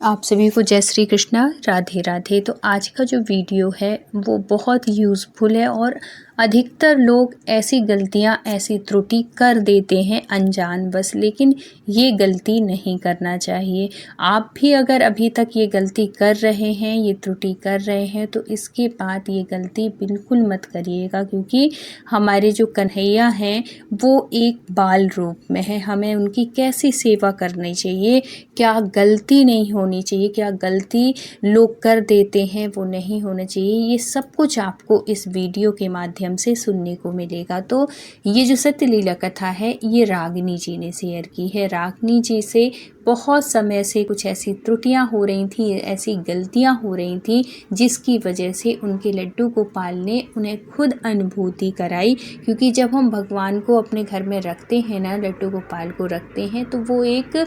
आप सभी को जय श्री कृष्णा, राधे राधे। तो आज का जो वीडियो है वो बहुत यूज़फुल है और अधिकतर लोग ऐसी गलतियां, ऐसी त्रुटि कर देते हैं अनजानबूझ, लेकिन ये गलती नहीं करना चाहिए। आप भी अगर अभी तक ये गलती कर रहे हैं, ये त्रुटि कर रहे हैं, तो इसके बाद ये गलती बिल्कुल मत करिएगा, क्योंकि हमारे जो कन्हैया हैं वो एक बाल रूप में है। हमें उनकी कैसी सेवा करनी चाहिए, क्या गलती नहीं होनी चाहिए, क्या गलती लोग कर देते हैं वो नहीं होना चाहिए, ये सब कुछ आपको इस वीडियो के माध्यम से सुनने को मिलेगा। तो ये जो सत्य लीला कथा है ये रागिनी जी ने शेयर की है। रागिनी जी से बहुत समय से कुछ ऐसी त्रुटियां हो रही थी, ऐसी गलतियां हो रही थी, जिसकी वजह से उनके लड्डू गोपाल ने उन्हें खुद अनुभूति कराई। क्योंकि जब हम भगवान को अपने घर में रखते हैं ना, लड्डू गोपाल को रखते हैं, तो वो एक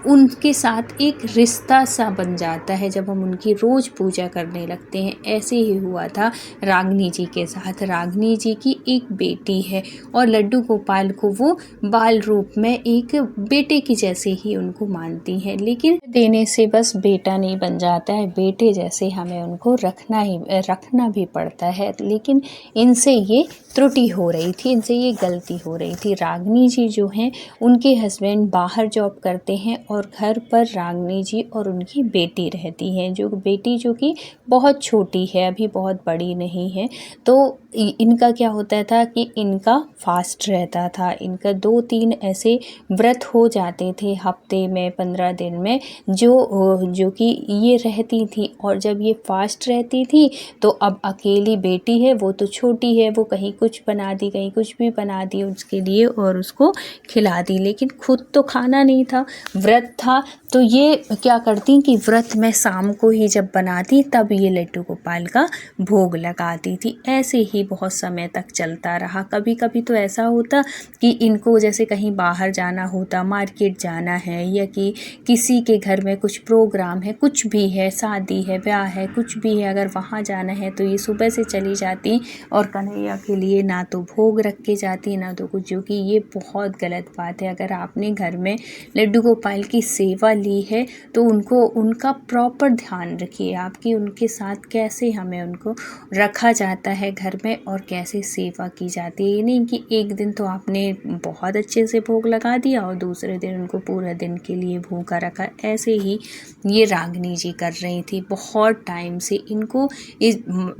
उनके साथ एक रिश्ता सा बन जाता है जब हम उनकी रोज़ पूजा करने लगते हैं। ऐसे ही हुआ था रागिनी जी के साथ। रागिनी जी की एक बेटी है और लड्डू गोपाल को वो बाल रूप में एक बेटे की जैसे ही उनको मानती हैं, लेकिन देने से बस बेटा नहीं बन जाता है, बेटे जैसे हमें उनको रखना भी पड़ता है। लेकिन इनसे ये त्रुटि हो रही थी, इनसे ये गलती हो रही थी। रागिनी जी जो हैं उनके हस्बैंड बाहर जॉब करते हैं और घर पर रागिनी जी और उनकी बेटी रहती हैं, जो बेटी जो कि बहुत छोटी है, अभी बहुत बड़ी नहीं है। तो इनका क्या होता था कि इनका फास्ट रहता था, इनका 2-3 ऐसे व्रत हो जाते थे हफ्ते में, 15 दिन में, जो कि ये रहती थी। और जब ये फास्ट रहती थी तो अब अकेली बेटी है, वो तो छोटी है, वो कहीं कुछ बना दी, कहीं कुछ भी बना दी उसके लिए और उसको खिला दी, लेकिन खुद तो खाना नहीं था, व्रत था। तो ये क्या करती कि व्रत में शाम को ही जब बनाती तब ये लड्डू गोपाल का भोग लगाती थी। ऐसे ही बहुत समय तक चलता रहा। कभी कभी तो ऐसा होता कि इनको जैसे कहीं बाहर जाना होता, मार्केट जाना है, या कि किसी के घर में कुछ प्रोग्राम है, कुछ भी है, शादी है, ब्याह है, कुछ भी है, अगर वहाँ जाना है तो ये सुबह से चली जाती और कन्हैया के लिए ना तो भोग रख के जाती ना तो कुछ, जो कि ये बहुत गलत बात है। अगर आपने घर में लड्डू गोपाल की सेवा ली है तो उनका प्रॉपर ध्यान रखिए, आपकी उनके साथ कैसे हमें उनको रखा जाता है घर में और कैसे सेवा की जाती है। ये नहीं कि एक दिन तो आपने बहुत अच्छे से भोग लगा दिया और दूसरे दिन उनको पूरा दिन के लिए भूखा रखा। ऐसे ही ये रागिनी जी कर रही थी बहुत टाइम से। इनको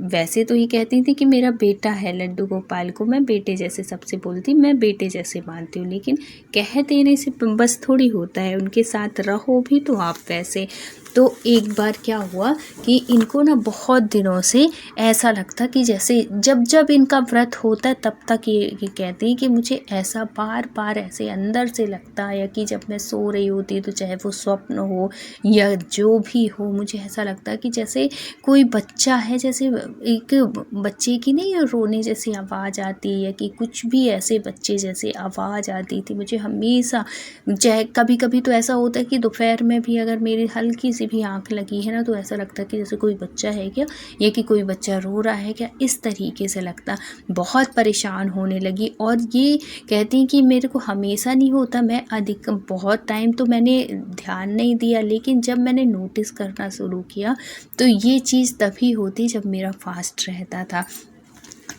वैसे तो ये कहती थी कि मेरा बेटा है, लड्डू गोपाल को मैं बेटे जैसे सबसे बोलती, मैं बेटे जैसे मानती हूँ, लेकिन कह देने से बस थोड़ी होता है, उनके साथ रहो भी तो आप वैसे। तो एक बार क्या हुआ कि इनको ना बहुत दिनों से ऐसा लगता कि जैसे जब इनका व्रत होता है तब तक ये कहती हैं कि मुझे ऐसा बार बार ऐसे अंदर से लगता है, या कि जब मैं सो रही होती तो चाहे वो स्वप्न हो या जो भी हो, मुझे ऐसा लगता है कि जैसे कोई बच्चा है, जैसे एक बच्चे की नहीं रोने जैसी आवाज़ आती है, या कि कुछ भी ऐसे बच्चे जैसे आवाज़ आती थी मुझे हमेशा। चाहे कभी कभी तो ऐसा होता है कि दोपहर में भी अगर मेरी हल्की सी भी आंख लगी है ना, तो ऐसा लगता है कि जैसे कोई बच्चा है क्या, या कि कोई बच्चा रो रहा है क्या, इस तरीके से लगता। बहुत परेशान होने लगी और ये कहती हैं कि मेरे को हमेशा नहीं होता, मैं अधिक बहुत टाइम तो मैंने ध्यान नहीं दिया, लेकिन जब मैंने नोटिस करना शुरू किया तो ये चीज़ तभी होती जब मेरा फास्ट रहता था।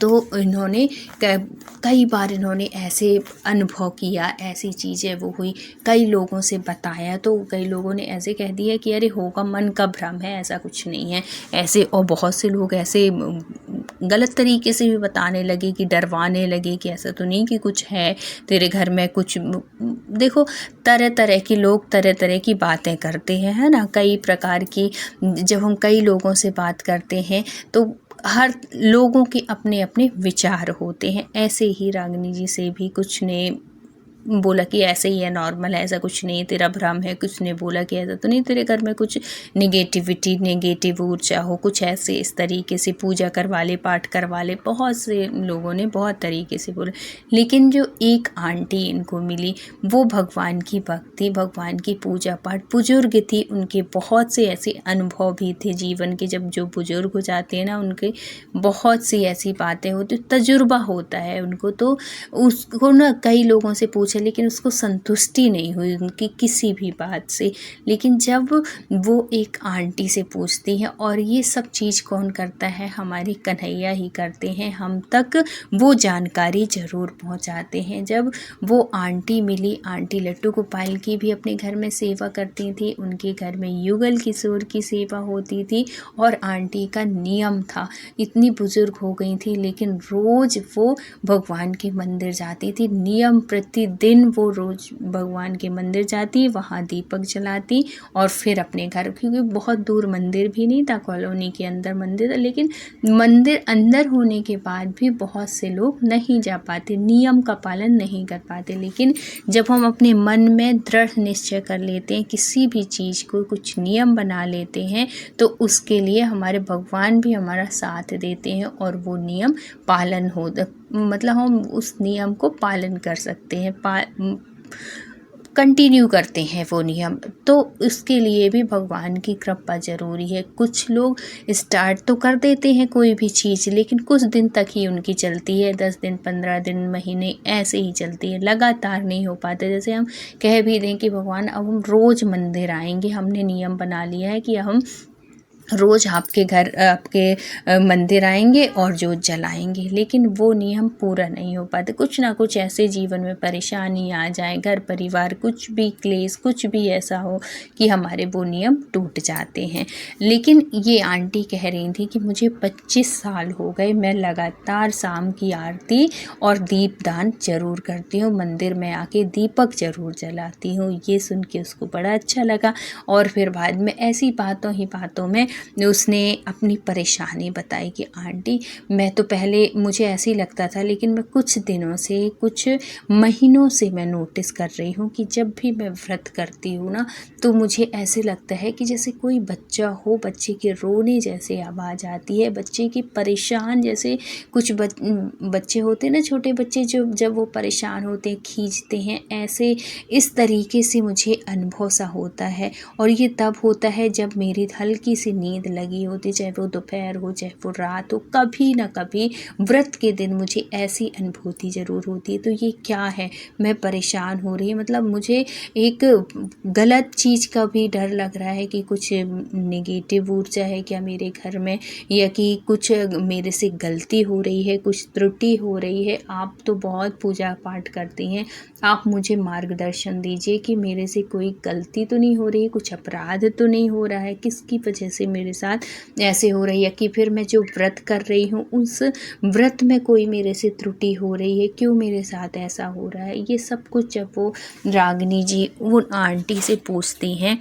तो इन्होंने कई बार इन्होंने ऐसे अनुभव किया, ऐसी चीज़ें वो हुई, कई लोगों से बताया तो कई लोगों ने ऐसे कह दिया कि अरे होगा, मन का भ्रम है, ऐसा कुछ नहीं है ऐसे। और बहुत से लोग ऐसे गलत तरीके से भी बताने लगे कि डरवाने लगे कि ऐसा तो नहीं कि कुछ है तेरे घर में कुछ। देखो तरह तरह के लोग तरह तरह की बातें करते हैं, है ना, कई प्रकार की। जब हम कई लोगों से बात करते हैं तो हर लोगों के अपने अपने विचार होते हैं। ऐसे ही रागिनी जी से भी कुछ ने बोला कि ऐसे ही है, नॉर्मल है, ऐसा कुछ नहीं, तेरा भ्रम है। कुछ ने बोला कि ऐसा तो नहीं तेरे घर में कुछ नेगेटिविटी, नेगेटिव ऊर्जा हो, कुछ ऐसे इस तरीके से पूजा करवा ले, पाठ करवा ले। बहुत से लोगों ने बहुत तरीके से बोला, लेकिन जो एक आंटी इनको मिली वो भगवान की भक्ति, भगवान की पूजा पाठ, बुजुर्ग थी, उनके बहुत से ऐसे अनुभव भी थे जीवन के। जब जो बुजुर्ग हो जाते हैं ना, उनके बहुत सी ऐसी बातें होती, तजुर्बा होता है उनको। तो उसको ना कई लोगों से पूछा पूछा, लेकिन उसको संतुष्टि नहीं हुई उनकी किसी भी बात से। लेकिन जब वो एक आंटी से पूछती हैं, और ये सब चीज़ कौन करता है, हमारे कन्हैया ही करते हैं, हम तक वो जानकारी ज़रूर पहुंचाते हैं। जब वो आंटी मिली, आंटी लट्टू गोपाल की भी अपने घर में सेवा करती थी, उनके घर में युगल किशोर की सेवा होती थी, और आंटी का नियम था, इतनी बुजुर्ग हो गई थी लेकिन रोज़ वो भगवान के मंदिर जाती थी, नियम प्रतिदिन वो रोज़ भगवान के मंदिर जाती, वहाँ दीपक जलाती और फिर अपने घर, क्योंकि बहुत दूर मंदिर भी नहीं था, कॉलोनी के अंदर मंदिर था, लेकिन मंदिर अंदर होने के बाद भी बहुत से लोग नहीं जा पाते, नियम का पालन नहीं कर पाते। लेकिन जब हम अपने मन में दृढ़ निश्चय कर लेते हैं, किसी भी चीज़ को कुछ नियम बना लेते हैं, तो उसके लिए हमारे भगवान भी हमारा साथ देते हैं और वो नियम पालन हो, मतलब हम उस नियम को पालन कर सकते हैं, कंटिन्यू करते हैं वो नियम। तो उसके लिए भी भगवान की कृपा ज़रूरी है। कुछ लोग स्टार्ट तो कर देते हैं कोई भी चीज़, लेकिन कुछ दिन तक ही उनकी चलती है, 10 दिन 15 दिन महीने ऐसे ही चलती है, लगातार नहीं हो पाते। जैसे हम कह भी दें कि भगवान अब हम रोज़ मंदिर आएंगे, हमने नियम बना लिया है कि हम रोज़ आपके घर आपके मंदिर आएंगे और जोत जलाएंगे, लेकिन वो नियम पूरा नहीं हो पाते। कुछ ना कुछ ऐसे जीवन में परेशानी आ जाए, घर परिवार कुछ भी क्लेश, कुछ भी ऐसा हो कि हमारे वो नियम टूट जाते हैं। लेकिन ये आंटी कह रही थी कि मुझे 25 साल हो गए, मैं लगातार शाम की आरती और दीपदान ज़रूर करती हूँ, मंदिर में आके दीपक ज़रूर जलाती हूँ। ये सुन के उसको बड़ा अच्छा लगा, और फिर बाद में ऐसी बातों ही बातों में उसने अपनी परेशानी बताई कि आंटी, मैं तो पहले मुझे ऐसे ही लगता था, लेकिन मैं कुछ दिनों से, कुछ महीनों से मैं नोटिस कर रही हूँ कि जब भी मैं व्रत करती हूँ ना, तो मुझे ऐसे लगता है कि जैसे कोई बच्चा हो, बच्चे के रोने जैसे आवाज़ आती है, बच्चे की परेशान, जैसे कुछ बच्चे होते हैं ना, छोटे बच्चे, जो जब वो परेशान होते हैं, खींचते हैं, ऐसे इस तरीके से मुझे अनुभव सा होता है। और ये तब होता है जब मेरी हल्की सी नींद लगी होती, चाहे वो दोपहर हो चाहे वो रात हो, कभी ना कभी व्रत के दिन मुझे ऐसी अनुभूति ज़रूर होती है। तो ये क्या है, मैं परेशान हो रही है, मतलब मुझे एक गलत चीज़ का भी डर लग रहा है कि कुछ नेगेटिव ऊर्जा है क्या मेरे घर में, या कि कुछ मेरे से गलती हो रही है, कुछ त्रुटि हो रही है। आप तो बहुत पूजा पाठ करती हैं, आप मुझे मार्गदर्शन दीजिए कि मेरे से कोई गलती तो नहीं हो रही है, कुछ अपराध तो नहीं हो रहा है, किसकी वजह से मेरे साथ ऐसे हो रही है, कि फिर मैं जो व्रत कर रही हूँ उस व्रत में कोई मेरे से त्रुटि हो रही है, क्यों मेरे साथ ऐसा हो रहा है। ये सब कुछ जब वो रागिनी जी उन आंटी से पूछती हैं,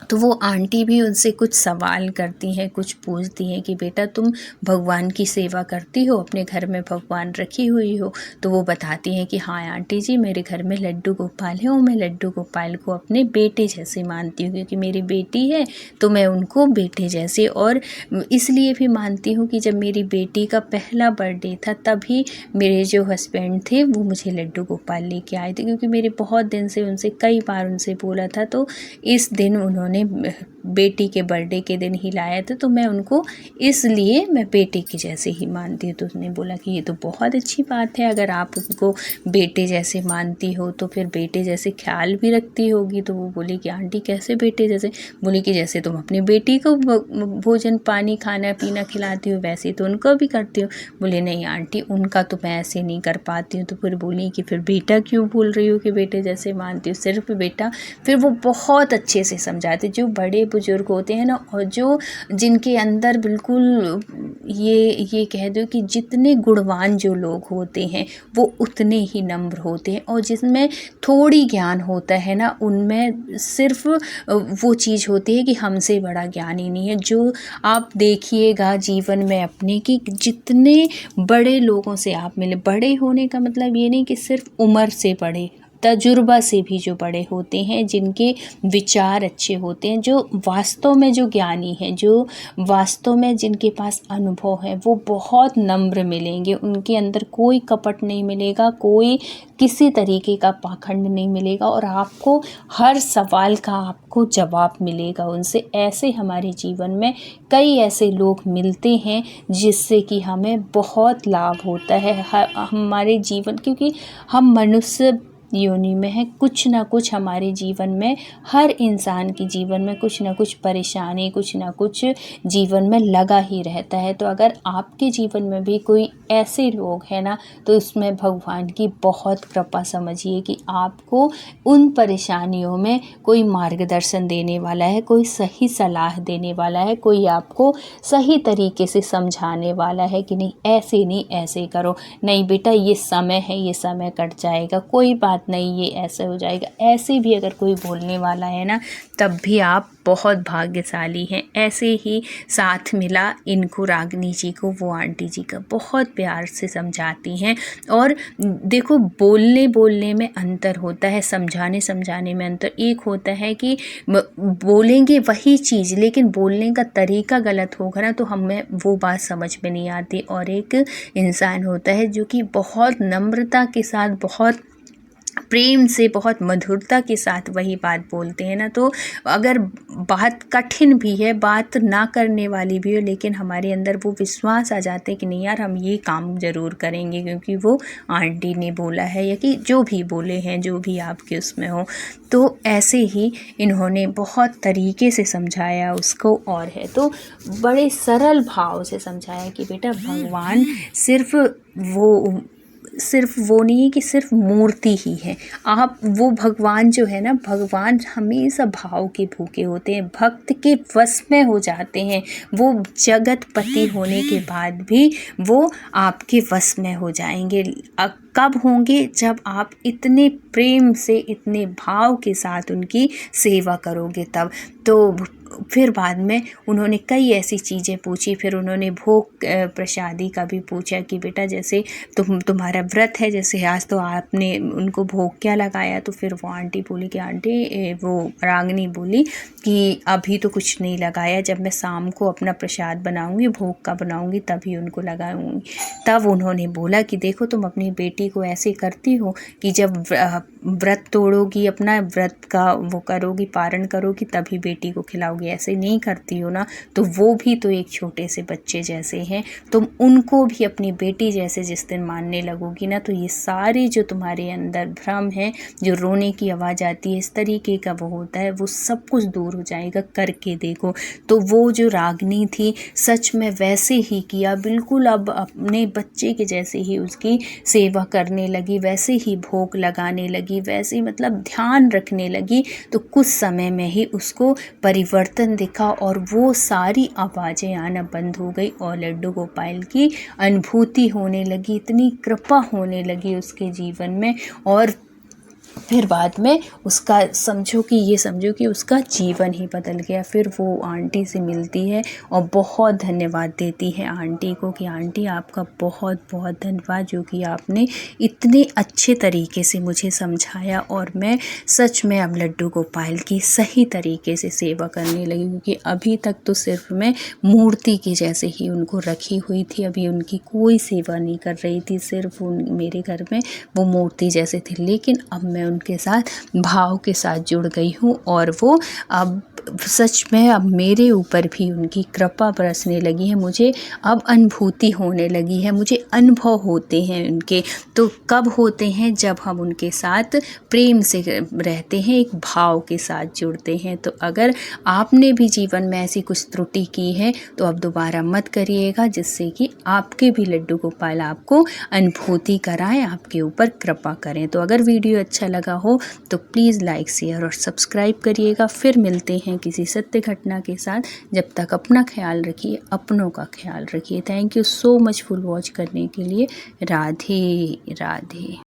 तो वो आंटी भी उनसे कुछ सवाल करती हैं, कुछ पूछती हैं कि बेटा तुम भगवान की सेवा करती हो, अपने घर में भगवान रखी हुई हो। तो वो बताती हैं कि हाँ आंटी जी, मेरे घर में लड्डू गोपाल है और मैं लड्डू गोपाल को अपने बेटे जैसे मानती हूँ, क्योंकि मेरी बेटी है तो मैं उनको बेटे जैसे, और इसलिए भी मानती हूँ कि जब मेरी बेटी का पहला बर्थडे था तभी मेरे जो हस्बैंड थे वो मुझे लड्डू गोपाल लेके आए थे, क्योंकि मेरे बहुत दिन से उनसे कई बार उनसे बोला था, तो इस दिन उन्होंने बेटी के बर्थडे के दिन ही लाया था, तो मैं उनको इसलिए मैं बेटे के जैसे ही मानती हूँ। तो उसने बोला कि ये तो बहुत अच्छी बात है, अगर आप उनको बेटे जैसे मानती हो तो फिर बेटे जैसे ख्याल भी रखती होगी। तो वो बोली कि आंटी कैसे बेटे जैसे, बोली कि जैसे तुम अपनी बेटी को भोजन पानी खाना पीना खिलाती हो वैसे तो उनको भी करती हो। बोले नहीं आंटी, उनका तो मैं ऐसे नहीं कर पाती हूँ। तो फिर बोली कि फिर बेटा क्यों बोल रही हो कि बेटे जैसे मानती हो, सिर्फ बेटा। फिर वो बहुत अच्छे से समझाते, जो बड़े बुजुर्ग होते हैं ना, और जो जिनके अंदर बिल्कुल ये कह दो कि जितने गुणवान जो लोग होते हैं वो उतने ही नम्र होते हैं, और जिसमें थोड़ी ज्ञान होता है ना, उनमें सिर्फ वो चीज़ होती है कि हमसे बड़ा ज्ञान ही नहीं है। जो आप देखिएगा जीवन में अपने कि जितने बड़े लोगों से आप मिले, बड़े होने का मतलब ये नहीं कि सिर्फ उम्र से बड़े, तजुर्बा से भी जो बड़े होते हैं, जिनके विचार अच्छे होते हैं, जो वास्तव में जो ज्ञानी हैं, जो वास्तव में जिनके पास अनुभव है, वो बहुत नम्र मिलेंगे। उनके अंदर कोई कपट नहीं मिलेगा, कोई किसी तरीके का पाखंड नहीं मिलेगा, और आपको हर सवाल का आपको जवाब मिलेगा उनसे। ऐसे हमारे जीवन में कई ऐसे लोग मिलते हैं जिससे कि हमें बहुत लाभ होता है हमारे जीवन, क्योंकि हम मनुष्य योनि में हैं। कुछ ना कुछ हमारे जीवन में, हर इंसान के जीवन में कुछ ना कुछ परेशानी, कुछ ना कुछ जीवन में लगा ही रहता है। तो अगर आपके जीवन में भी कोई ऐसे लोग हैं ना, तो इसमें भगवान की बहुत कृपा समझिए कि आपको उन परेशानियों में कोई मार्गदर्शन देने वाला है, कोई सही सलाह देने वाला है, कोई आपको सही तरीके से समझाने वाला है कि नहीं ऐसे नहीं, ऐसे करो, नहीं बेटा ये समय है, ये समय कट जाएगा, कोई बात नहीं, ये ऐसे हो जाएगा। ऐसे भी अगर कोई बोलने वाला है ना, तब भी आप बहुत भाग्यशाली हैं। ऐसे ही साथ मिला इनको, रागिनी जी को, वो आंटी जी का बहुत प्यार से समझाती हैं। और देखो, बोलने में अंतर होता है, समझाने में अंतर। एक होता है कि बोलेंगे वही चीज़, लेकिन बोलने का तरीका गलत होगा ना, तो हमें वो बात समझ में नहीं आती। और एक इंसान होता है जो कि बहुत नम्रता के साथ, बहुत प्रेम से, बहुत मधुरता के साथ वही बात बोलते हैं ना, तो अगर बात कठिन भी है, बात ना करने वाली भी हो, लेकिन हमारे अंदर वो विश्वास आ जाते हैं कि नहीं यार, हम ये काम ज़रूर करेंगे क्योंकि वो आंटी ने बोला है, या कि जो भी बोले हैं, जो भी आपके उसमें हो। तो ऐसे ही इन्होंने बहुत तरीके से समझाया उसको, और है तो बड़े सरल भाव से समझाया कि बेटा भगवान सिर्फ वो नहीं है कि सिर्फ मूर्ति ही है। आप वो भगवान जो है ना, भगवान हमेशा भाव के भूखे होते हैं, भक्त के वश में हो जाते हैं। वो जगतपति होने के बाद भी वो आपके वश में हो जाएंगे। कब होंगे? जब आप इतने प्रेम से, इतने भाव के साथ उनकी सेवा करोगे तब। तो फिर बाद में उन्होंने कई ऐसी चीज़ें पूछी। फिर उन्होंने भोग प्रसादी का भी पूछा कि बेटा जैसे तुम्हारा व्रत है, जैसे आज तो आपने उनको भोग क्या लगाया? तो फिर वो आंटी बोली कि आंटी, वो रागिनी बोली कि अभी तो कुछ नहीं लगाया, जब मैं शाम को अपना प्रसाद बनाऊंगी, भोग का बनाऊंगी, तभी उनको लगाऊंगी। तब उन्होंने बोला कि देखो, तुम अपनी बेटी को ऐसे करती हो कि जब व्रत तोड़ोगी, अपना व्रत का वो करोगी, पारण करोगी, तभी बेटी को खिलाओगी, ऐसे नहीं करती हो ना। तो वो भी तो एक छोटे से बच्चे जैसे हैं, तुम उनको भी अपनी बेटी जैसे जिस दिन मानने लगोगी ना, तो ये सारे जो तुम्हारे अंदर भ्रम है, जो रोने की आवाज़ आती है, इस तरीके का वो होता है, वो सब कुछ दूर हो जाएगा, करके देखो। तो वो जो रागिनी थी, सच में वैसे ही किया, बिल्कुल अब अपने बच्चे के जैसे ही उसकी सेवा करने लगी, वैसे ही भोग लगाने लगी, वैसे मतलब ध्यान रखने लगी। तो कुछ समय में ही उसको परिवर्तन दिखा और वो सारी आवाज़ें आना बंद हो गई और लड्डू गोपाल की अनुभूति होने लगी, इतनी कृपा होने लगी उसके जीवन में। और फिर बाद में उसका समझो कि उसका जीवन ही बदल गया। फिर वो आंटी से मिलती है और बहुत धन्यवाद देती है आंटी को कि आंटी आपका बहुत बहुत धन्यवाद, जो कि आपने इतने अच्छे तरीके से मुझे समझाया और मैं सच में अब लड्डू गोपाल की सही तरीके से सेवा करने लगी। क्योंकि अभी तक तो सिर्फ मैं मूर्ति के जैसे ही उनको रखी हुई थी, अभी उनकी कोई सेवा नहीं कर रही थी, सिर्फ मेरे घर में वो मूर्ति जैसे थी। लेकिन अब मैं उनके साथ भाव के साथ जुड़ गई हूँ और वो अब सच में अब मेरे ऊपर भी उनकी कृपा बरसने लगी है। मुझे अब अनुभूति होने लगी है, मुझे अनुभव होते हैं उनके। तो कब होते हैं? जब हम उनके साथ प्रेम से रहते हैं, एक भाव के साथ जुड़ते हैं। तो अगर आपने भी जीवन में ऐसी कुछ त्रुटि की है तो अब दोबारा मत करिएगा, जिससे कि आपके भी लड्डू गोपाल आपको अनुभूति कराएं, आपके ऊपर कृपा करें। तो अगर वीडियो अच्छा लगा हो तो प्लीज़ लाइक, शेयर और सब्सक्राइब करिएगा। फिर मिलते हैं किसी सत्य घटना के साथ। जब तक अपना ख्याल रखिए, अपनों का ख्याल रखिए। Thank you so much full watch करने के लिए। राधे राधे।